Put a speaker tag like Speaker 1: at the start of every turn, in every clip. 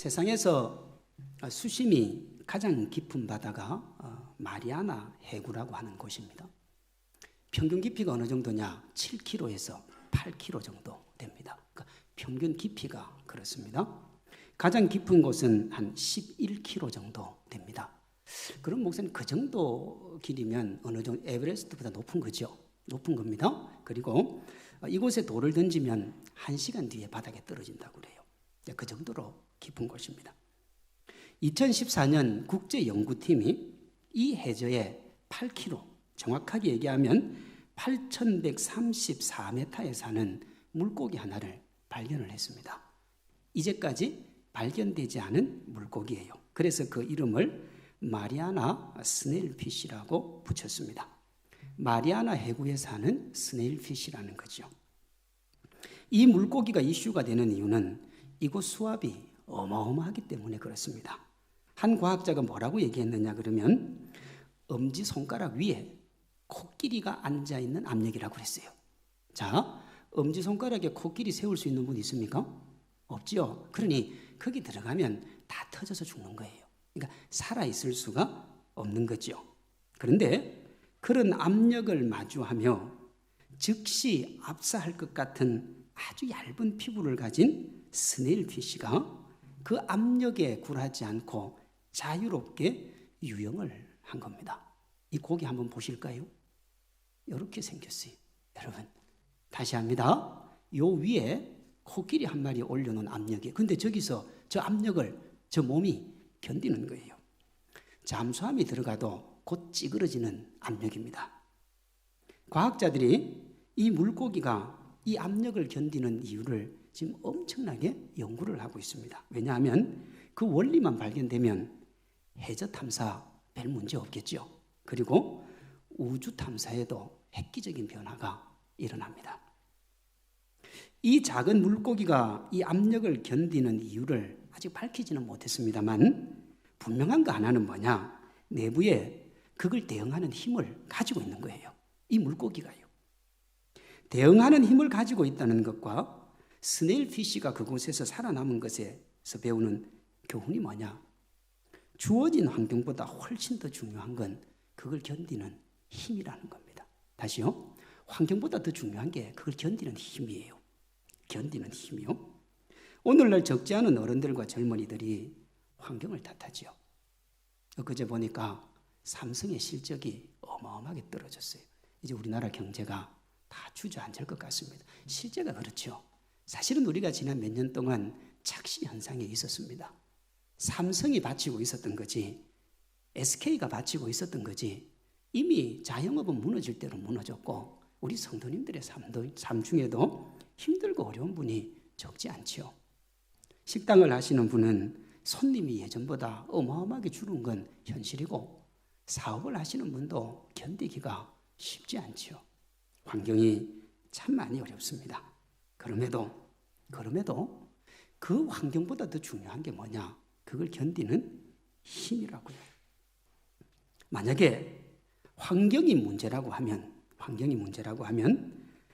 Speaker 1: 세상에서 수심이 가장 깊은 바다가 마리아나 해구라고 하는 곳입니다. 평균 깊이가 어느 정도냐? 7km에서 8km 정도 됩니다. 그러니까 평균 깊이가 그렇습니다. 가장 깊은 곳은 한 11km 정도 됩니다. 그럼 목사님 그 정도 길이면 어느 정도 에베레스트보다 높은 거죠? 높은 겁니다. 그리고 이곳에 돌을 던지면 1시간 뒤에 바닥에 떨어진다고 그래요. 그 정도로 깊은 곳입니다. 2014년 국제연구팀이 이 해저에 8km, 정확하게 얘기하면 8134m에 사는 물고기 하나를 발견을 했습니다. 이제까지 발견되지 않은 물고기예요. 그래서 그 이름을 마리아나 스네일피쉬라고 붙였습니다. 마리아나 해구에 사는 스네일피쉬라는 거죠. 이 물고기가 이슈가 되는 이유는 이곳 수압이 어마어마하기 때문에 그렇습니다. 한 과학자가 뭐라고 얘기했느냐 그러면 엄지손가락 위에 코끼리가 앉아있는 압력이라고 그랬어요. 자, 엄지손가락에 코끼리 세울 수 있는 분 있습니까? 없죠. 그러니 거기 들어가면 다 터져서 죽는 거예요. 그러니까 살아있을 수가 없는 거죠. 그런데 그런 압력을 마주하며 즉시 압사할 것 같은 아주 얇은 피부를 가진 스네일피쉬가 그 압력에 굴하지 않고 자유롭게 유영을 한 겁니다. 이 고기 한번 보실까요? 이렇게 생겼어요. 여러분 다시 합니다. 요 위에 코끼리 한 마리 올려놓은 압력이, 근데 저기서 저 압력을 저 몸이 견디는 거예요. 잠수함이 들어가도 곧 찌그러지는 압력입니다. 과학자들이 이 물고기가 이 압력을 견디는 이유를 지금 엄청나게 연구를 하고 있습니다. 왜냐하면 그 원리만 발견되면 해저 탐사 별 문제 없겠죠. 그리고 우주 탐사에도 획기적인 변화가 일어납니다. 이 작은 물고기가 이 압력을 견디는 이유를 아직 밝히지는 못했습니다만 분명한 거 하나는 뭐냐? 내부에 그걸 대응하는 힘을 가지고 있는 거예요. 이 물고기가요. 대응하는 힘을 가지고 있다는 것과 스네일피쉬가 그곳에서 살아남은 것에서 배우는 교훈이 뭐냐? 주어진 환경보다 훨씬 더 중요한 건 그걸 견디는 힘이라는 겁니다. 다시요. 환경보다 더 중요한 게 그걸 견디는 힘이에요. 견디는 힘이요. 오늘날 적지 않은 어른들과 젊은이들이 환경을 탓하지요. 엊그제 보니까 삼성의 실적이 어마어마하게 떨어졌어요. 이제 우리나라 경제가 다 주저앉을 것 같습니다. 실제가 그렇죠. 사실은 우리가 지난 몇 년 동안 착시 현상에 있었습니다. 삼성이 바치고 있었던 거지, SK가 바치고 있었던 거지, 이미 자영업은 무너질 대로 무너졌고 우리 성도님들의 삶 중에도 힘들고 어려운 분이 적지 않죠. 식당을 하시는 분은 손님이 예전보다 어마어마하게 줄은 건 현실이고 사업을 하시는 분도 견디기가 쉽지 않죠. 환경이 참 많이 어렵습니다. 그럼에도 그 환경보다 더 중요한 게 뭐냐? 그걸 견디는 힘이라고요. 만약에 환경이 문제라고 하면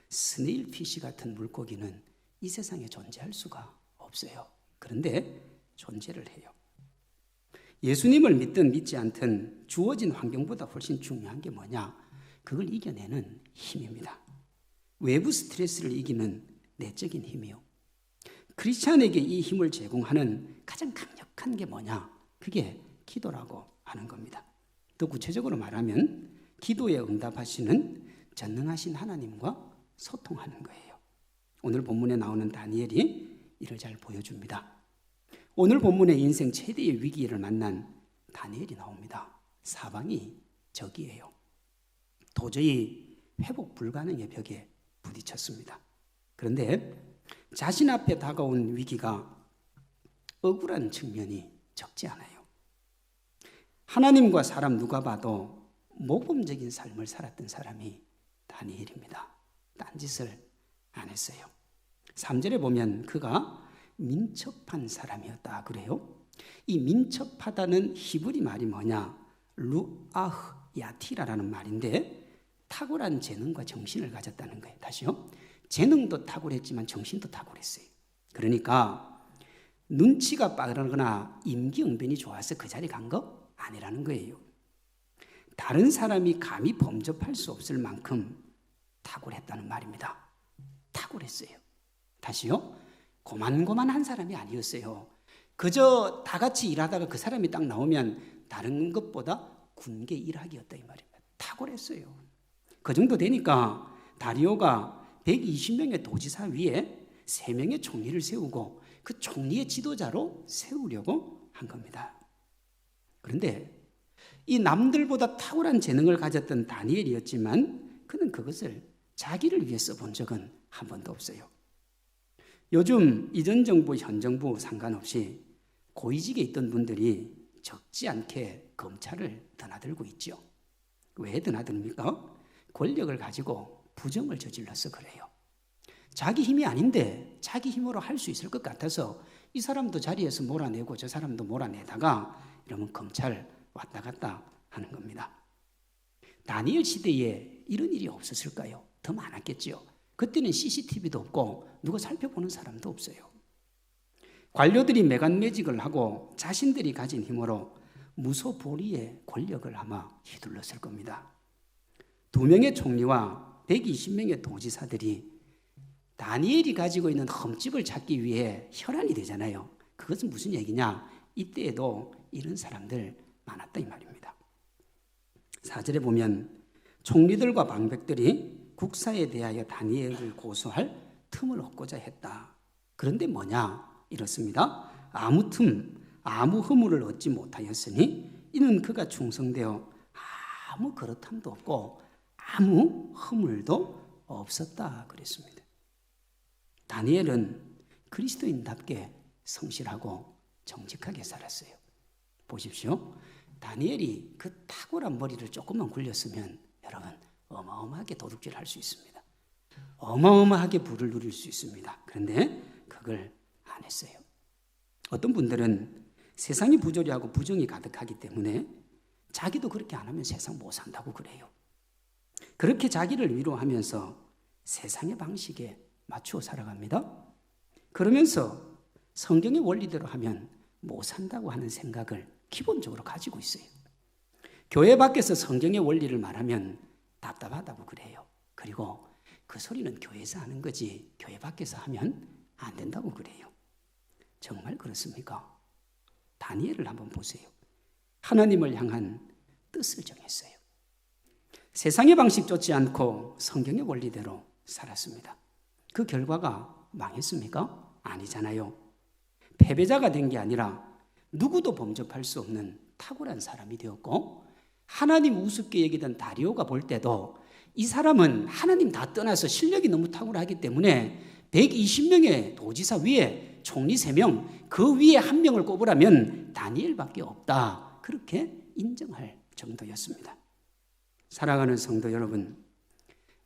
Speaker 1: 스네일피쉬 같은 물고기는 이 세상에 존재할 수가 없어요. 그런데 존재를 해요. 예수님을 믿든 믿지 않든 주어진 환경보다 훨씬 중요한 게 뭐냐? 그걸 이겨내는 힘입니다. 외부 스트레스를 이기는 내적인 힘이요. 크리스찬에게 이 힘을 제공하는 가장 강력한 게 뭐냐? 그게 기도라고 하는 겁니다. 더 구체적으로 말하면 기도에 응답하시는 전능하신 하나님과 소통하는 거예요. 오늘 본문에 나오는 다니엘이 이를 잘 보여줍니다. 오늘 본문에 인생 최대의 위기를 만난 다니엘이 나옵니다. 사방이 적이에요. 도저히 회복 불가능의 벽에 부딪혔습니다. 그런데 자신 앞에 다가온 위기가 억울한 측면이 적지 않아요. 하나님과 사람 누가 봐도 모범적인 삶을 살았던 사람이 다니엘입니다. 딴짓을 안 했어요. 3절에 보면 그가 민첩한 사람이었다 그래요. 이 민첩하다는 히브리 말이 뭐냐? 루아흐 야티라라는 말인데 탁월한 재능과 정신을 가졌다는 거예요. 다시요. 재능도 탁월했지만 정신도 탁월했어요. 그러니까 눈치가 빠르거나 임기응변이 좋아서 그 자리에 간 거 아니라는 거예요. 다른 사람이 감히 범접할 수 없을 만큼 탁월했다는 말입니다. 탁월했어요. 다시요. 고만고만한 사람이 아니었어요. 그저 다 같이 일하다가 그 사람이 딱 나오면 다른 것보다 군게 일하기였다 이 말입니다. 탁월했어요. 그 정도 되니까 다리오가 120명의 도지사 위에 3명의 총리를 세우고 그 총리의 지도자로 세우려고 한 겁니다. 그런데 이 남들보다 탁월한 재능을 가졌던 다니엘이었지만 그는 그것을 자기를 위해 써본 적은 한 번도 없어요. 요즘 이전 정부, 현 정부 상관없이 고위직에 있던 분들이 적지 않게 검찰을 드나들고 있죠. 왜 드나듭니까? 권력을 가지고 부정을 저질러서 그래요. 자기 힘이 아닌데 자기 힘으로 할 수 있을 것 같아서 이 사람도 자리에서 몰아내고 저 사람도 몰아내다가 이러면 검찰 왔다 갔다 하는 겁니다. 다니엘 시대에 이런 일이 없었을까요? 더 많았겠죠. 그때는 CCTV도 없고 누가 살펴보는 사람도 없어요. 관료들이 매간매직을 하고 자신들이 가진 힘으로 무소불위의 권력을 아마 휘둘렀을 겁니다. 2명의 총리와 120명의 도지사들이 다니엘이 가지고 있는 흠집을 찾기 위해 혈안이 되잖아요. 그것은 무슨 얘기냐? 이때에도 이런 사람들 많았다 이 말입니다. 4절에 보면 총리들과 방백들이 국사에 대하여 다니엘을 고소할 틈을 얻고자 했다. 그런데 뭐냐? 이렇습니다. 아무 틈, 아무 허물을 얻지 못하였으니 이는 그가 충성되어 아무 그렇함도 없고 아무 허물도 없었다 그랬습니다. 다니엘은 그리스도인답게 성실하고 정직하게 살았어요. 보십시오. 다니엘이 그 탁월한 머리를 조금만 굴렸으면 여러분 어마어마하게 도둑질할 수 있습니다. 어마어마하게 부를 누릴 수 있습니다. 그런데 그걸 안 했어요. 어떤 분들은 세상이 부조리하고 부정이 가득하기 때문에 자기도 그렇게 안 하면 세상 못 산다고 그래요. 그렇게 자기를 위로하면서 세상의 방식에 맞추어 살아갑니다. 그러면서 성경의 원리대로 하면 못 산다고 하는 생각을 기본적으로 가지고 있어요. 교회 밖에서 성경의 원리를 말하면 답답하다고 그래요. 그리고 그 소리는 교회에서 하는 거지 교회 밖에서 하면 안 된다고 그래요. 정말 그렇습니까? 다니엘을 한번 보세요. 하나님을 향한 뜻을 정했어요. 세상의 방식 쫓지 않고 성경의 원리대로 살았습니다. 그 결과가 망했습니까? 아니잖아요. 패배자가 된 게 아니라 누구도 범접할 수 없는 탁월한 사람이 되었고 하나님 우습게 여기던 다리오가 볼 때도 이 사람은 하나님 다 떠나서 실력이 너무 탁월하기 때문에 120명의 도지사 위에 총리 3명, 그 위에 1명을 꼽으라면 다니엘밖에 없다. 그렇게 인정할 정도였습니다. 사랑하는 성도 여러분,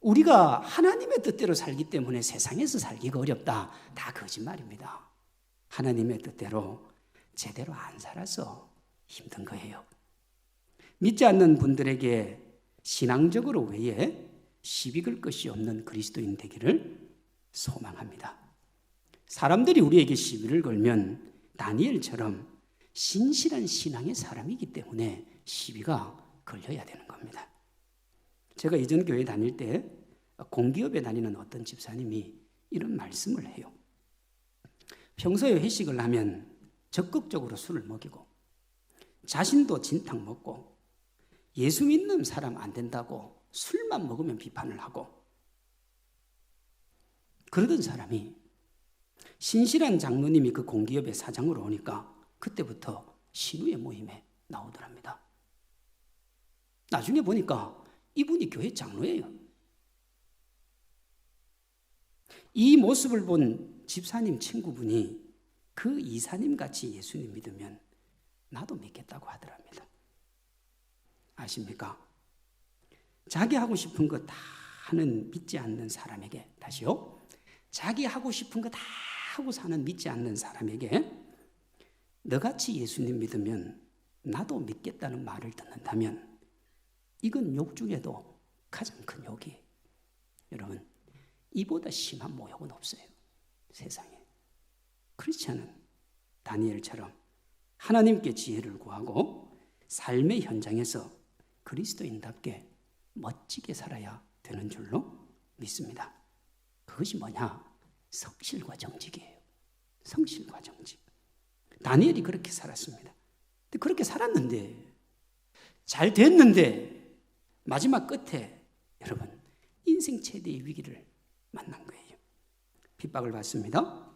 Speaker 1: 우리가 하나님의 뜻대로 살기 때문에 세상에서 살기가 어렵다. 다 거짓말입니다. 하나님의 뜻대로 제대로 안 살아서 힘든 거예요. 믿지 않는 분들에게 신앙적으로 외에 시비 걸 것이 없는 그리스도인 되기를 소망합니다. 사람들이 우리에게 시비를 걸면 다니엘처럼 신실한 신앙의 사람이기 때문에 시비가 걸려야 되는 겁니다. 제가 이전 교회 다닐 때 공기업에 다니는 어떤 집사님이 이런 말씀을 해요. 평소에 회식을 하면 적극적으로 술을 먹이고 자신도 진탕 먹고 예수 믿는 사람 안 된다고 술만 먹으면 비판을 하고 그러던 사람이 신실한 장로님이 그 공기업의 사장으로 오니까 그때부터 신우의 모임에 나오더랍니다. 나중에 보니까 이분이 교회 장로예요. 이 모습을 본 집사님 친구분이 그 이사님 같이 예수님 믿으면 나도 믿겠다고 하더랍니다. 아십니까? 자기 하고 싶은 거 다 하는 믿지 않는 사람에게 다시요. 자기 하고 싶은 거 다 하고 사는 믿지 않는 사람에게 너같이 예수님 믿으면 나도 믿겠다는 말을 듣는다면 이건 욕 중에도 가장 큰 욕이에요. 여러분, 이보다 심한 모욕은 없어요. 세상에. 크리스찬은 다니엘처럼 하나님께 지혜를 구하고 삶의 현장에서 그리스도인답게 멋지게 살아야 되는 줄로 믿습니다. 그것이 뭐냐? 성실과 정직이에요. 성실과 정직. 다니엘이 그렇게 살았습니다. 근데 그렇게 살았는데, 잘 됐는데 마지막 끝에 여러분 인생 최대의 위기를 만난 거예요. 핍박을 받습니다.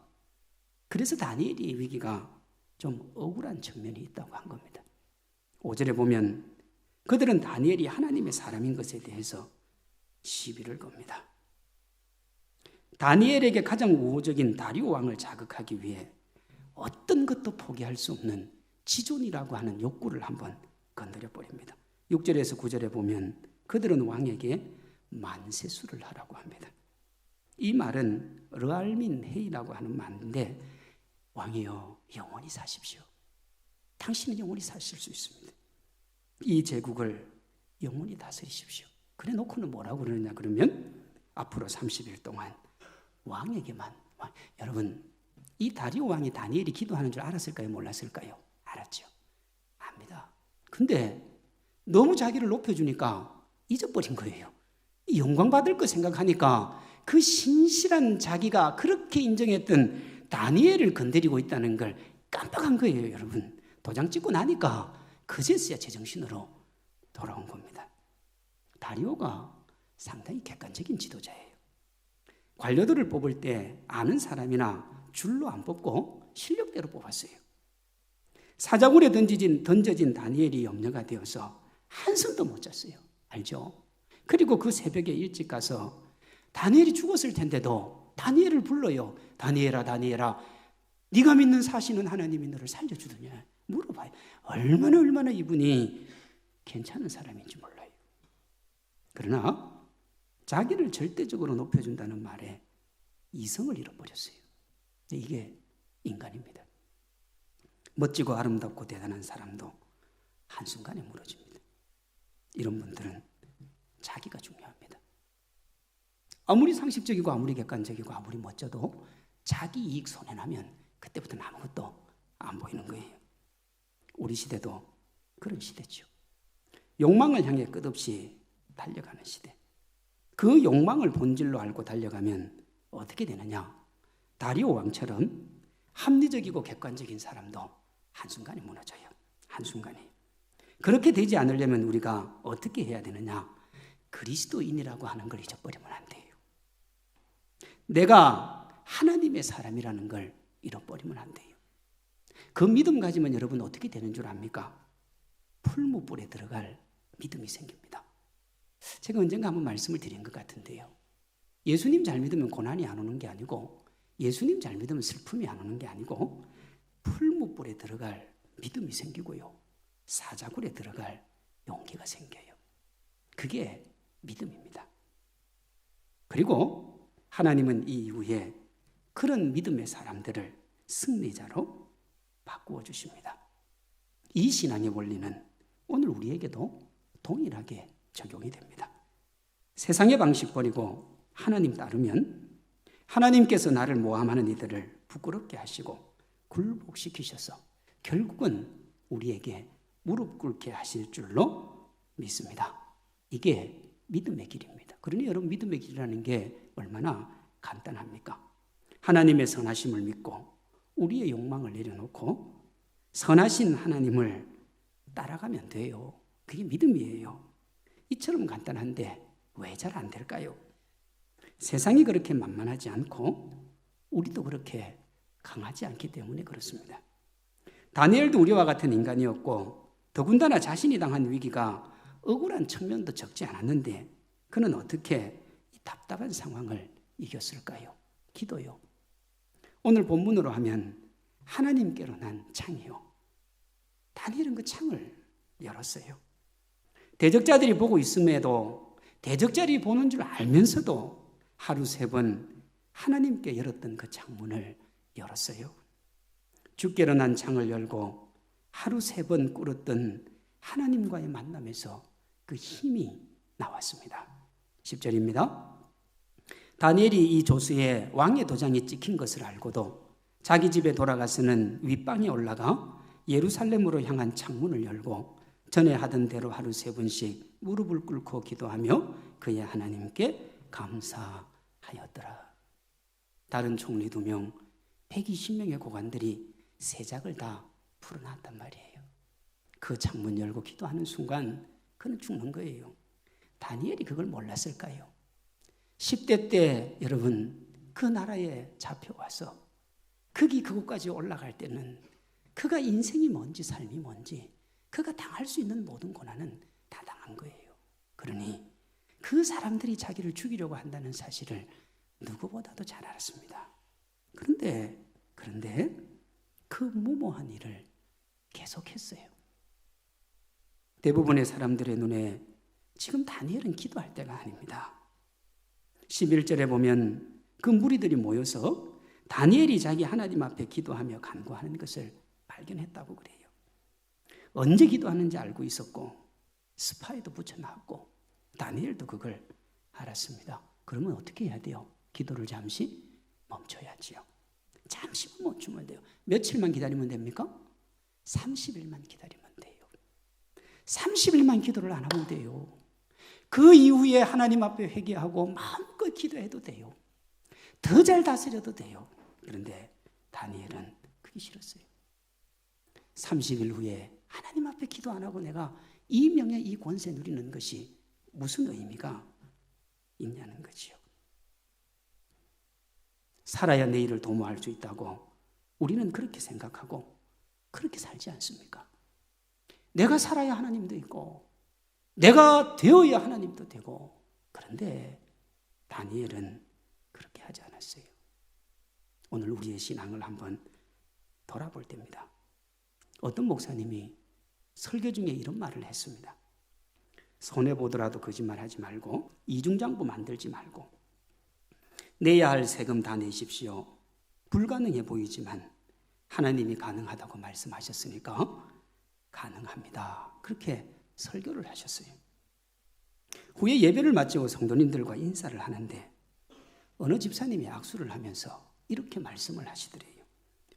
Speaker 1: 그래서 다니엘의 위기가 좀 억울한 측면이 있다고 한 겁니다. 5절에 보면 그들은 다니엘이 하나님의 사람인 것에 대해서 시비를 겁니다. 다니엘에게 가장 우호적인 다리오 왕을 자극하기 위해 어떤 것도 포기할 수 없는 지존이라고 하는 욕구를 한번 건드려 버립니다. 6절에서 9절에 보면 그들은 왕에게 만세수를 하라고 합니다. 이 말은 르알민 헤이라고 하는 말인데, 왕이여 영원히 사십시오. 당신은 영원히 사실 수 있습니다. 이 제국을 영원히 다스리십시오. 그래 놓고는 뭐라고 그러느냐 그러면 앞으로 30일 동안 왕에게만. 여러분, 이 다리오 왕이 다니엘이 기도하는 줄 알았을까요? 몰랐을까요? 알았죠. 압니다. 근데 너무 자기를 높여주니까 잊어버린 거예요. 이 영광 받을 거 생각하니까 그 신실한 자기가 그렇게 인정했던 다니엘을 건드리고 있다는 걸 깜빡한 거예요. 여러분, 도장 찍고 나니까 그제서야 제정신으로 돌아온 겁니다. 다리오가 상당히 객관적인 지도자예요. 관료들을 뽑을 때 아는 사람이나 줄로 안 뽑고 실력대로 뽑았어요. 사자굴에 던져진 다니엘이 염려가 되어서 한숨도 못 잤어요. 알죠? 그리고 그 새벽에 일찍 가서 다니엘이 죽었을 텐데도 다니엘을 불러요. 다니엘아, 다니엘아, 네가 믿는 사시는 하나님이 너를 살려주더냐 물어봐요. 얼마나 이분이 괜찮은 사람인지 몰라요. 그러나 자기를 절대적으로 높여준다는 말에 이성을 잃어버렸어요. 이게 인간입니다. 멋지고 아름답고 대단한 사람도 한순간에 무너집니다. 이런 분들은 자기가 중요합니다. 아무리 상식적이고 아무리 객관적이고 아무리 멋져도 자기 이익 손해나면 그때부터는 아무것도 안 보이는 거예요. 우리 시대도 그런 시대죠. 욕망을 향해 끝없이 달려가는 시대. 그 욕망을 본질로 알고 달려가면 어떻게 되느냐? 다리오 왕처럼 합리적이고 객관적인 사람도 한순간에 무너져요. 한순간에. 그렇게 되지 않으려면 우리가 어떻게 해야 되느냐? 그리스도인이라고 하는 걸 잊어버리면 안 돼요. 내가 하나님의 사람이라는 걸 잃어버리면 안 돼요. 그 믿음 가지면 여러분 어떻게 되는 줄 압니까? 풀무불에 들어갈 믿음이 생깁니다. 제가 언젠가 한번 말씀을 드린 것 같은데요. 예수님 잘 믿으면 고난이 안 오는 게 아니고, 예수님 잘 믿으면 슬픔이 안 오는 게 아니고, 풀무불에 들어갈 믿음이 생기고요, 사자굴에 들어갈 용기가 생겨요. 그게 믿음입니다. 그리고 하나님은 이 이후에 그런 믿음의 사람들을 승리자로 바꾸어 주십니다. 이 신앙의 원리는 오늘 우리에게도 동일하게 적용이 됩니다. 세상의 방식 버리고 하나님 따르면 하나님께서 나를 모함하는 이들을 부끄럽게 하시고 굴복시키셔서 결국은 우리에게 무릎 꿇게 하실 줄로 믿습니다. 이게 믿음의 길입니다. 그러니 여러분, 믿음의 길이라는 게 얼마나 간단합니까? 하나님의 선하심을 믿고 우리의 욕망을 내려놓고 선하신 하나님을 따라가면 돼요. 그게 믿음이에요. 이처럼 간단한데 왜 잘 안 될까요? 세상이 그렇게 만만하지 않고 우리도 그렇게 강하지 않기 때문에 그렇습니다. 다니엘도 우리와 같은 인간이었고 더군다나 자신이 당한 위기가 억울한 측면도 적지 않았는데 그는 어떻게 이 답답한 상황을 이겼을까요? 기도요. 오늘 본문으로 하면 하나님께로 난 창이요. 다니엘은 그 창을 열었어요. 대적자들이 보고 있음에도 대적자들이 보는 줄 알면서도 하루 3번 하나님께 열었던 그 창문을 열었어요. 주께로 난 창을 열고 하루 3번 꿇었던 하나님과의 만남에서 그 힘이 나왔습니다. 10절입니다. 다니엘이 이 조수에 왕의 도장이 찍힌 것을 알고도 자기 집에 돌아가서는 윗방에 올라가 예루살렘으로 향한 창문을 열고 전에 하던 대로 하루 3번씩 무릎을 꿇고 기도하며 그의 하나님께 감사하였더라. 다른 총리 2명, 120명의 고관들이 세작을 다 풀어놨단 말이에요. 그 창문 열고 기도하는 순간 그는 죽는 거예요. 다니엘이 그걸 몰랐을까요? 10대 때 여러분 그 나라에 잡혀와서 그곳까지 올라갈 때는 그가 인생이 뭔지 삶이 뭔지 그가 당할 수 있는 모든 고난은 다 당한 거예요. 그러니 그 사람들이 자기를 죽이려고 한다는 사실을 누구보다도 잘 알았습니다. 그런데 그 무모한 일을 계속했어요. 대부분의 사람들의 눈에 지금 다니엘은 기도할 때가 아닙니다. 11절에 보면 그 무리들이 모여서 다니엘이 자기 하나님 앞에 기도하며 간구하는 것을 발견했다고 그래요. 언제 기도하는지 알고 있었고 스파이도 붙여놨고 다니엘도 그걸 알았습니다. 그러면 어떻게 해야 돼요? 기도를 잠시 멈춰야지요. 잠시만 멈추면 돼요. 며칠만 기다리면 됩니까? 30일만 기다리면 돼요. 30일만 기도를 안 하면 돼요. 그 이후에 하나님 앞에 회개하고 마음껏 기도해도 돼요. 더 잘 다스려도 돼요. 그런데 다니엘은 그게 싫었어요. 30일 후에 하나님 앞에 기도 안 하고 내가 이 명예 이 권세 누리는 것이 무슨 의미가 있냐는 거지요. 살아야 내일을 도모할 수 있다고 우리는 그렇게 생각하고 그렇게 살지 않습니까? 내가 살아야 하나님도 있고 내가 되어야 하나님도 되고, 그런데 다니엘은 그렇게 하지 않았어요. 오늘 우리의 신앙을 한번 돌아볼 때입니다. 어떤 목사님이 설교 중에 이런 말을 했습니다. 손해보더라도 거짓말하지 말고 이중장부 만들지 말고 내야 할 세금 다 내십시오. 불가능해 보이지만 하나님이 가능하다고 말씀하셨으니까 가능합니다. 그렇게 설교를 하셨어요. 후에 예배를 마치고 성도님들과 인사를 하는데 어느 집사님이 악수를 하면서 이렇게 말씀을 하시더래요.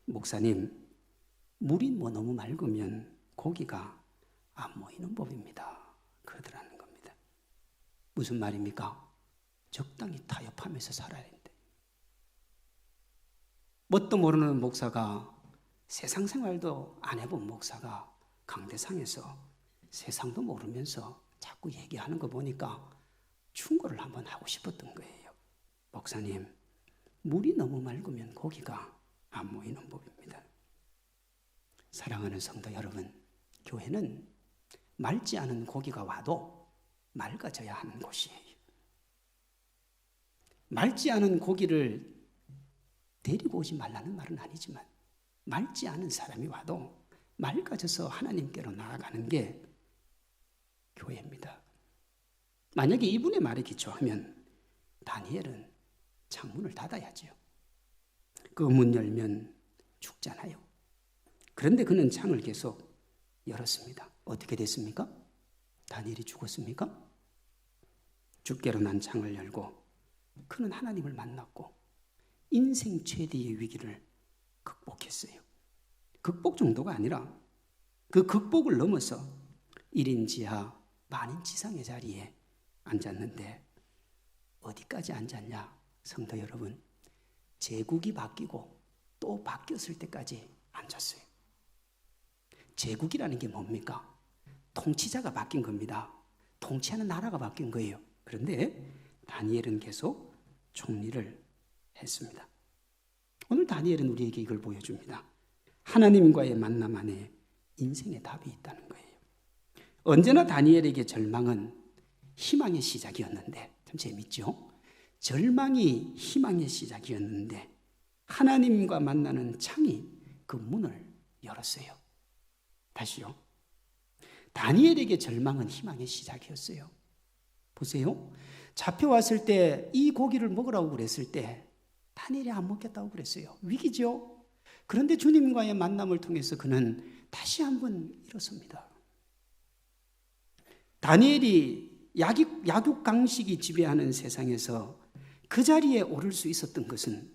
Speaker 1: 목사님, 물이 너무 맑으면 고기가 안 모이는 법입니다. 그러더라는 겁니다. 무슨 말입니까? 적당히 타협하면서 살아야 된대. 뭣도 모르는 목사가, 세상 생활도 안 해본 목사가 강대상에서 세상도 모르면서 자꾸 얘기하는 거 보니까 충고를 한번 하고 싶었던 거예요. 목사님, 물이 너무 맑으면 고기가 안 모이는 법입니다. 사랑하는 성도 여러분, 교회는 맑지 않은 고기가 와도 맑아져야 하는 곳이에요. 맑지 않은 고기를 데리고 오지 말라는 말은 아니지만 맑지 않은 사람이 와도 맑아져서 하나님께로 나아가는 게 교회입니다. 만약에 이분의 말에 기초하면 다니엘은 창문을 닫아야지요. 그 문 열면 죽잖아요. 그런데 그는 창을 계속 열었습니다. 어떻게 됐습니까? 다니엘이 죽었습니까? 주께로 난 창을 열고 그는 하나님을 만났고 인생 최대의 위기를 극복했어요. 극복 정도가 아니라 그 극복을 넘어서 1인 지하 만인 지상의 자리에 앉았는데 어디까지 앉았냐? 성도 여러분, 제국이 바뀌고 또 바뀌었을 때까지 앉았어요. 제국이라는 게 뭡니까? 통치자가 바뀐 겁니다. 통치하는 나라가 바뀐 거예요. 그런데 다니엘은 계속 총리를 했습니다. 오늘 다니엘은 우리에게 이걸 보여줍니다. 하나님과의 만남 안에 인생의 답이 있다는 거예요. 언제나 다니엘에게 절망은 희망의 시작이었는데, 참 재밌죠? 절망이 희망의 시작이었는데 하나님과 만나는 창이 그 문을 열었어요. 다시요. 다니엘에게 절망은 희망의 시작이었어요. 보세요. 잡혀왔을 때 이 고기를 먹으라고 그랬을 때 다니엘이 안 먹겠다고 그랬어요. 위기죠. 그런데 주님과의 만남을 통해서 그는 다시 한번 일어섭니다. 다니엘이 약육강식이 지배하는 세상에서 그 자리에 오를 수 있었던 것은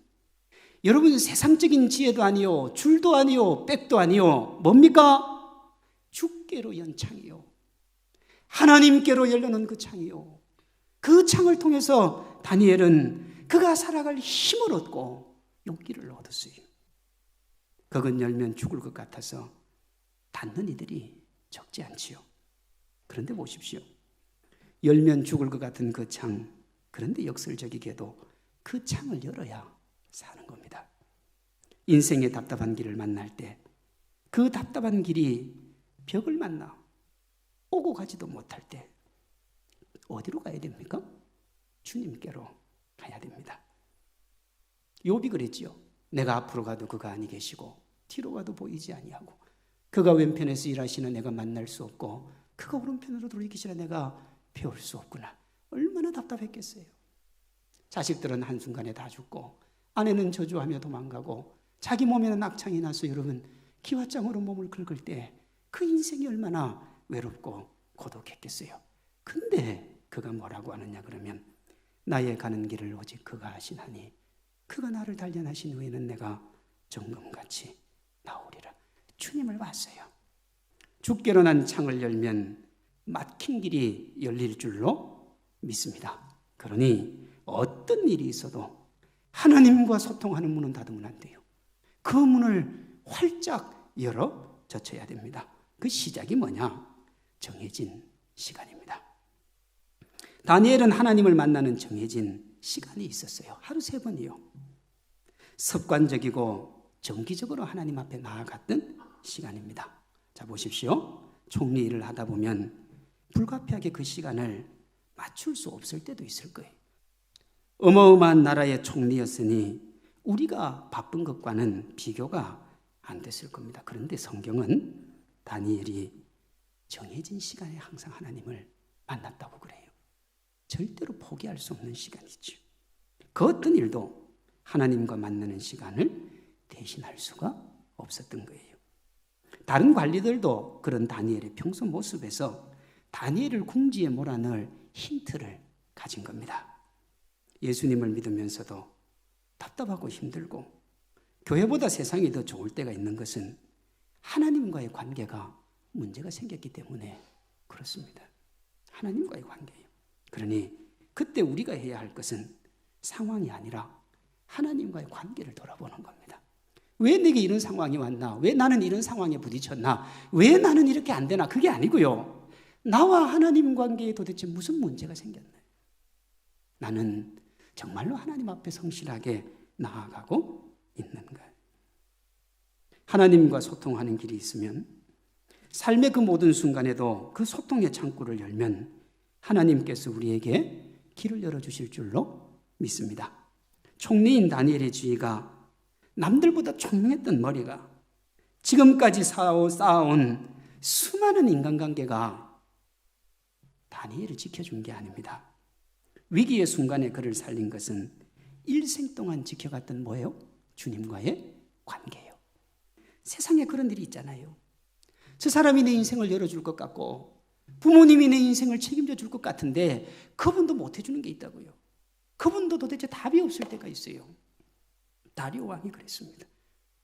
Speaker 1: 여러분, 세상적인 지혜도 아니요, 줄도 아니요, 백도 아니요, 뭡니까? 주께로 연 창이요, 하나님께로 열려놓은 그 창이요. 그 창을 통해서 다니엘은 그가 살아갈 힘을 얻고 용기를 얻었어요. 그건 열면 죽을 것 같아서 닫는 이들이 적지 않지요. 그런데 보십시오. 열면 죽을 것 같은 그 창, 그런데 역설적이게도 그 창을 열어야 사는 겁니다. 인생의 답답한 길을 만날 때 그 답답한 길이 벽을 만나 오고 가지도 못할 때 어디로 가야 됩니까? 주님께로 가야 됩니다. 욥이 그랬지요. 내가 앞으로 가도 그가 아니 계시고 뒤로 가도 보이지 아니하고 그가 왼편에서 일하시는 내가 만날 수 없고 그가 오른편으로 돌이키시라 내가 배울 수 없구나. 얼마나 답답했겠어요. 자식들은 한순간에 다 죽고 아내는 저주하며 도망가고 자기 몸에는 악창이 나서 여러분 기와장으로 몸을 긁을 때 그 인생이 얼마나 외롭고 고독했겠어요. 근데 그가 뭐라고 하느냐 그러면 나의 가는 길을 오직 그가 하시나니 그가 나를 단련하신 후에는 내가 정금같이 나오리라. 주님을 봤어요. 주께로 난 창을 열면 막힌 길이 열릴 줄로 믿습니다. 그러니 어떤 일이 있어도 하나님과 소통하는 문은 닫으면 안 돼요. 그 문을 활짝 열어 젖혀야 됩니다. 그 시작이 뭐냐? 정해진 시간입니다. 다니엘은 하나님을 만나는 정해진 시간이 있었어요. 하루 3번이요. 습관적이고 정기적으로 하나님 앞에 나아갔던 시간입니다. 자, 보십시오. 총리 일을 하다 보면 불가피하게 그 시간을 맞출 수 없을 때도 있을 거예요. 어마어마한 나라의 총리였으니 우리가 바쁜 것과는 비교가 안 됐을 겁니다. 그런데 성경은 다니엘이 정해진 시간에 항상 하나님을 만났다고 그래요. 절대로 포기할 수 없는 시간이죠. 그 어떤 일도 하나님과 만나는 시간을 대신할 수가 없었던 거예요. 다른 관리들도 그런 다니엘의 평소 모습에서 다니엘을 궁지에 몰아넣을 힌트를 가진 겁니다. 예수님을 믿으면서도 답답하고 힘들고 교회보다 세상이 더 좋을 때가 있는 것은 하나님과의 관계가 문제가 생겼기 때문에 그렇습니다. 하나님과의 관계예요. 그러니 그때 우리가 해야 할 것은 상황이 아니라 하나님과의 관계를 돌아보는 겁니다. 왜 내게 이런 상황이 왔나? 왜 나는 이런 상황에 부딪혔나? 왜 나는 이렇게 안 되나? 그게 아니고요. 나와 하나님 관계에 도대체 무슨 문제가 생겼나요? 나는 정말로 하나님 앞에 성실하게 나아가고 있는가? 하나님과 소통하는 길이 있으면 삶의 그 모든 순간에도 그 소통의 창구를 열면 하나님께서 우리에게 길을 열어주실 줄로 믿습니다. 총리인 다니엘의 지위가 남들보다 총명했던 머리가 지금까지 쌓아온 수많은 인간관계가 다니엘을 지켜준 게 아닙니다. 위기의 순간에 그를 살린 것은 일생 동안 지켜갔던 뭐예요? 주님과의 관계예요. 세상에 그런 일이 있잖아요. 저 사람이 내 인생을 열어줄 것 같고 부모님이 내 인생을 책임져 줄 것 같은데 그분도 못 해주는 게 있다고요. 그분도 도대체 답이 없을 때가 있어요. 다리오 왕이 그랬습니다.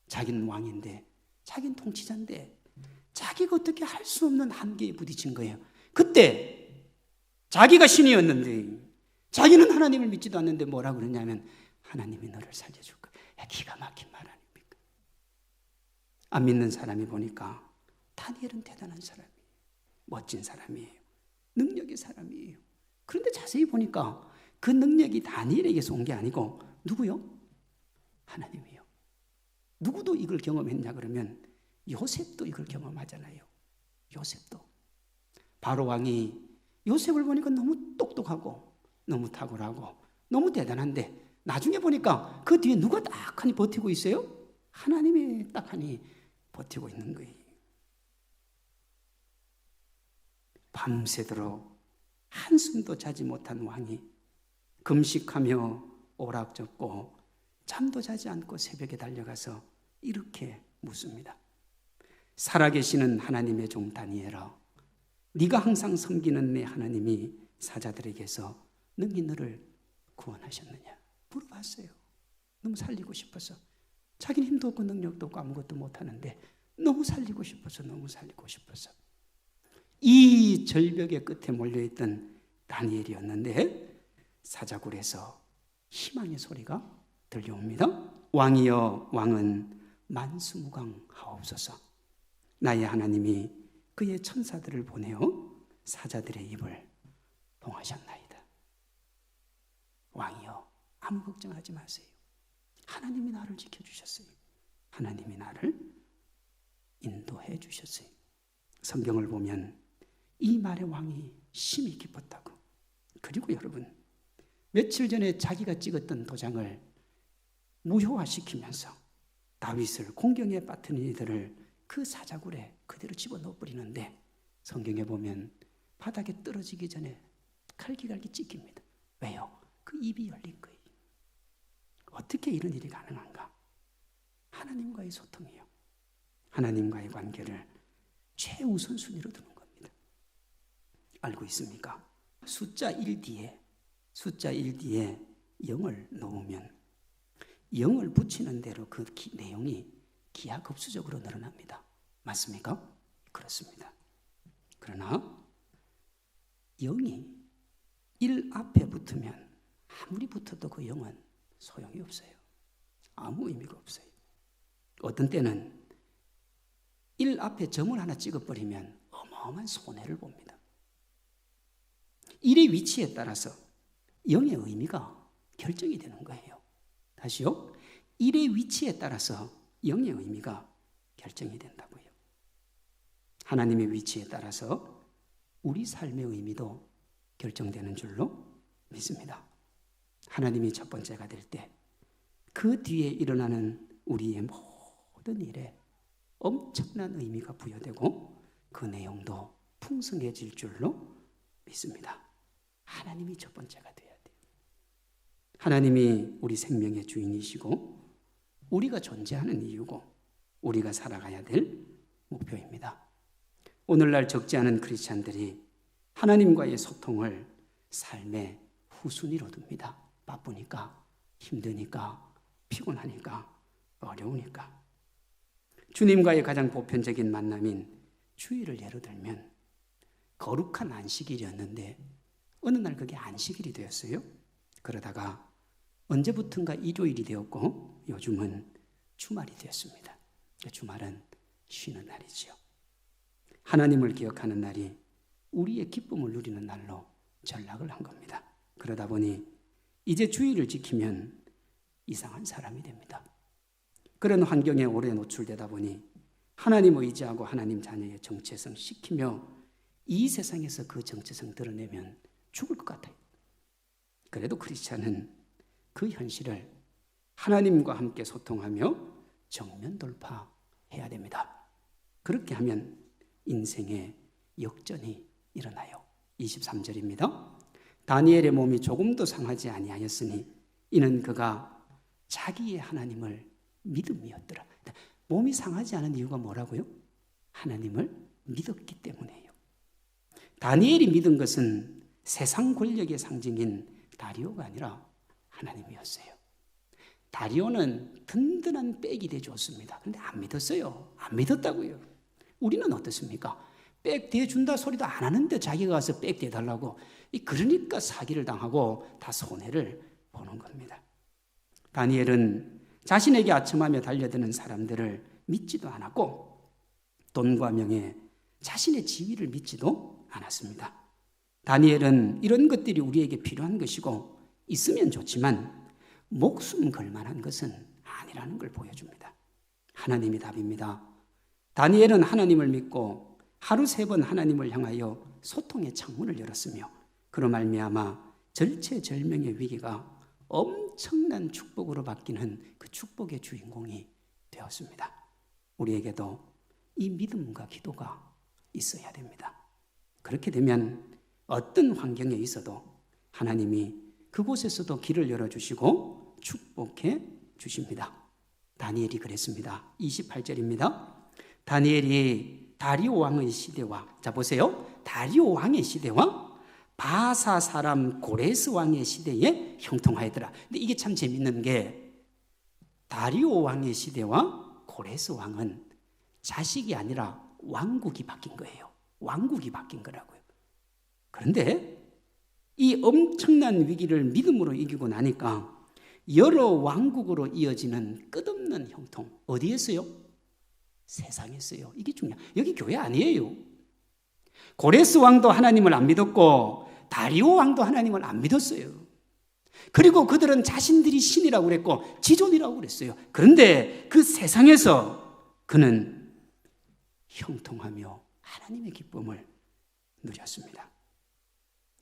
Speaker 1: 자기는 왕인데 자기는 통치자인데 자기가 어떻게 할 수 없는 한계에 부딪힌 거예요. 그때 자기가 신이었는데 자기는 하나님을 믿지도 않는데 뭐라고 그러냐면 하나님이 너를 살려줄 거야. 기가 막힌 말 아닙니까? 안 믿는 사람이 보니까 다니엘은 대단한 사람이에요. 멋진 사람이에요. 능력의 사람이에요. 그런데 자세히 보니까 그 능력이 다니엘에게서 온 게 아니고 누구요? 하나님이요. 누구도 이걸 경험했냐 그러면 요셉도 이걸 경험하잖아요. 요셉도. 바로 왕이 요셉을 보니까 너무 똑똑하고 너무 탁월하고 너무 대단한데 나중에 보니까 그 뒤에 누가 딱하니 버티고 있어요? 하나님이 딱하니 버티고 있는 거예요. 밤새도록 한숨도 자지 못한 왕이 금식하며 오락젓고 잠도 자지 않고 새벽에 달려가서 이렇게 묻습니다. 살아계시는 하나님의 종 다니엘아, 네가 항상 섬기는 내 하나님이 사자들에게서 능히 너를 구원하셨느냐 물어봤어요. 너무 살리고 싶어서. 자기는 힘도 없고 능력도 없고 아무것도 못하는데 너무 살리고 싶어서 이 절벽의 끝에 몰려있던 다니엘이었는데 사자굴에서 희망의 소리가 들려옵니다. 왕이여 왕은 만수무강하옵소서. 나의 하나님이 그의 천사들을 보내어 사자들의 입을 봉하셨나이다. 왕이여 아무 걱정하지 마세요. 하나님이 나를 지켜주셨어요. 하나님이 나를 인도해 주셨어요. 성경을 보면 이 말에 왕이 심히 기뻤다고. 그리고 여러분, 며칠 전에 자기가 찍었던 도장을 무효화시키면서 다윗을 공경에 빠뜨린 이들을 그 사자굴에 그대로 집어넣어 버리는데 성경에 보면 바닥에 떨어지기 전에 칼기갈기 찢깁니다. 왜요? 그 입이 열린 거예요. 어떻게 이런 일이 가능한가? 하나님과의 소통이에요. 하나님과의 관계를 최우선순위로 두는 겁니다. 알고 있습니까? 숫자 1 뒤에 0을 넣으면 0을 붙이는 대로 그 내용이 기하급수적으로 늘어납니다. 맞습니까? 그렇습니다. 그러나 0이 1 앞에 붙으면 아무리 붙어도 그 0은 소용이 없어요. 아무 의미가 없어요. 어떤 때는 1 앞에 점을 하나 찍어버리면 어마어마한 손해를 봅니다. 1의 위치에 따라서 0의 의미가 결정이 되는 거예요. 다시요. 1의 위치에 따라서 0의 의미가 결정이 된다고요. 하나님의 위치에 따라서 우리 삶의 의미도 결정되는 줄로 믿습니다. 하나님이 첫 번째가 될 때 그 뒤에 일어나는 우리의 모든 일에 엄청난 의미가 부여되고 그 내용도 풍성해질 줄로 믿습니다. 하나님이 첫 번째가 돼야 돼요. 하나님이 우리 생명의 주인이시고 우리가 존재하는 이유고 우리가 살아가야 될 목표입니다. 오늘날 적지 않은 크리스찬들이 하나님과의 소통을 삶의 후순위로 둡니다. 바쁘니까, 힘드니까, 피곤하니까, 어려우니까. 주님과의 가장 보편적인 만남인 주일을 예로 들면 거룩한 안식일이었는데 어느 날 그게 안식일이 되었어요. 그러다가 언제부턴가 일요일이 되었고 요즘은 주말이 되었습니다. 주말은 쉬는 날이지요. 하나님을 기억하는 날이 우리의 기쁨을 누리는 날로 전락을 한 겁니다. 그러다 보니 이제 주일을 지키면 이상한 사람이 됩니다. 그런 환경에 오래 노출되다 보니 하나님 의지하고 하나님 자녀의 정체성 시키며 이 세상에서 그 정체성 드러내면 죽을 것 같아요. 그래도 크리스찬은 그 현실을 하나님과 함께 소통하며 정면 돌파해야 됩니다. 그렇게 하면 인생의 역전이 일어나요. 23절입니다. 다니엘의 몸이 조금도 상하지 아니하였으니 이는 그가 자기의 하나님을 믿음이었더라. 몸이 상하지 않은 이유가 뭐라고요? 하나님을 믿었기 때문이에요. 다니엘이 믿은 것은 세상 권력의 상징인 다리오가 아니라 하나님이었어요. 다리오는 든든한 백이 대줬습니다. 그런데 안 믿었어요. 안 믿었다고요. 우리는 어떻습니까? 백 대준다 소리도 안 하는데 자기가 가서 백 대달라고. 그러니까 사기를 당하고 다 손해를 보는 겁니다. 다니엘은 자신에게 아첨하며 달려드는 사람들을 믿지도 않았고 돈과 명예, 자신의 지위를 믿지도 않았습니다. 다니엘은 이런 것들이 우리에게 필요한 것이고 있으면 좋지만 목숨 걸 만한 것은 아니라는 걸 보여줍니다. 하나님이 답입니다. 다니엘은 하나님을 믿고 하루 3번 하나님을 향하여 소통의 창문을 열었으며 그로 말미암아 절체절명의 위기가 엄청난 축복으로 바뀌는 그 축복의 주인공이 되었습니다. 우리에게도 이 믿음과 기도가 있어야 됩니다. 그렇게 되면 어떤 환경에 있어도 하나님이 그곳에서도 길을 열어주시고 축복해 주십니다. 다니엘이 그랬습니다. 28절입니다. 다니엘이 다리오 왕의 시대와, 자 보세요. 다리오 왕의 시대와 바사 사람 고레스 왕의 시대에 형통하였더라. 근데 이게 참 재밌는 게 다리오 왕의 시대와 고레스 왕은 자식이 아니라 왕국이 바뀐 거예요. 왕국이 바뀐 거라고요. 그런데 이 엄청난 위기를 믿음으로 이기고 나니까 여러 왕국으로 이어지는 끝없는 형통. 어디에서요? 세상에서요. 이게 중요해요. 여기 교회 아니에요. 고레스 왕도 하나님을 안 믿었고 다리오 왕도 하나님을 안 믿었어요. 그리고 그들은 자신들이 신이라고 그랬고 지존이라고 그랬어요. 그런데 그 세상에서 그는 형통하며 하나님의 기쁨을 누렸습니다.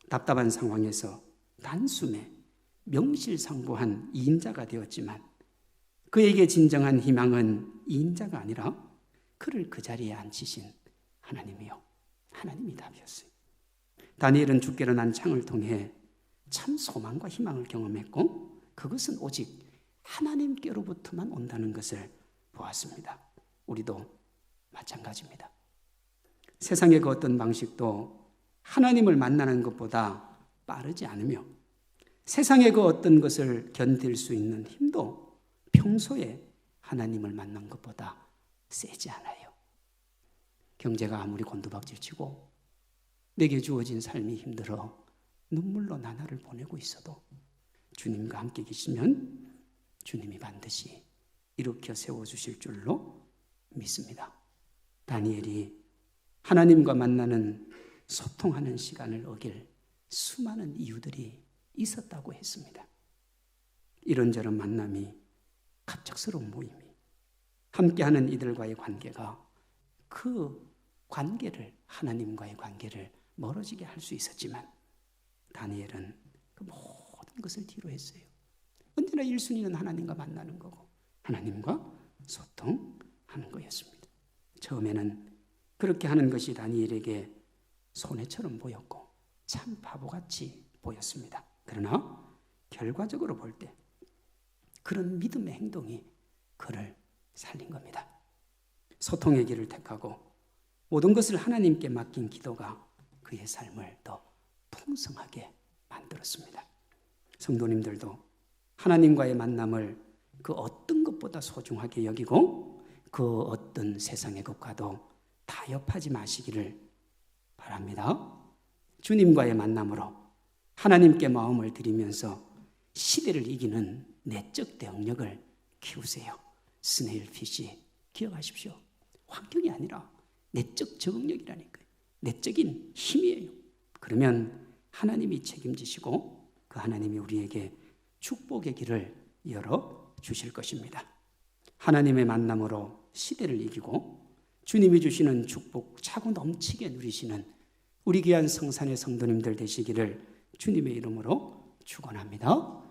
Speaker 1: 답답한 상황에서 단숨에 명실상부한 이인자가 되었지만 그에게 진정한 희망은 이인자가 아니라 그를 그 자리에 앉히신 하나님이요. 하나님이 답이었어요. 다니엘은 죽게 일어난 창을 통해 참 소망과 희망을 경험했고 그것은 오직 하나님께로부터만 온다는 것을 보았습니다. 우리도 마찬가지입니다. 세상의 그 어떤 방식도 하나님을 만나는 것보다 빠르지 않으며 세상의 그 어떤 것을 견딜 수 있는 힘도 평소에 하나님을 만난 것보다 세지 않아요. 경제가 아무리 곤두박질치고 내게 주어진 삶이 힘들어 눈물로 나날을 보내고 있어도 주님과 함께 계시면 주님이 반드시 일으켜 세워주실 줄로 믿습니다. 다니엘이 하나님과 만나는 소통하는 시간을 어길 수많은 이유들이 있었다고 했습니다. 이런저런 만남이, 갑작스러운 모임이, 함께하는 이들과의 관계가 그 관계를, 하나님과의 관계를 멀어지게 할 수 있었지만 다니엘은 그 모든 것을 뒤로 했어요. 언제나 1순위는 하나님과 만나는 거고 하나님과 소통하는 거였습니다. 처음에는 그렇게 하는 것이 다니엘에게 손해처럼 보였고 참 바보같이 보였습니다. 그러나 결과적으로 볼 때 그런 믿음의 행동이 그를 살린 겁니다. 소통의 길을 택하고 모든 것을 하나님께 맡긴 기도가 그의 삶을 더 풍성하게 만들었습니다. 성도님들도 하나님과의 만남을 그 어떤 것보다 소중하게 여기고 그 어떤 세상의 것과도 타협하지 마시기를 바랍니다. 주님과의 만남으로 하나님께 마음을 드리면서 시대를 이기는 내적 대응력을 키우세요. 스네일피쉬 기억하십시오. 환경이 아니라 내적 적응력이라니까요. 내적인 힘이에요. 그러면 하나님이 책임지시고 그 하나님이 우리에게 축복의 길을 열어 주실 것입니다. 하나님의 만남으로 시대를 이기고 주님이 주시는 축복 차고 넘치게 누리시는 우리 귀한 성산의 성도님들 되시기를 주님의 이름으로 축원합니다.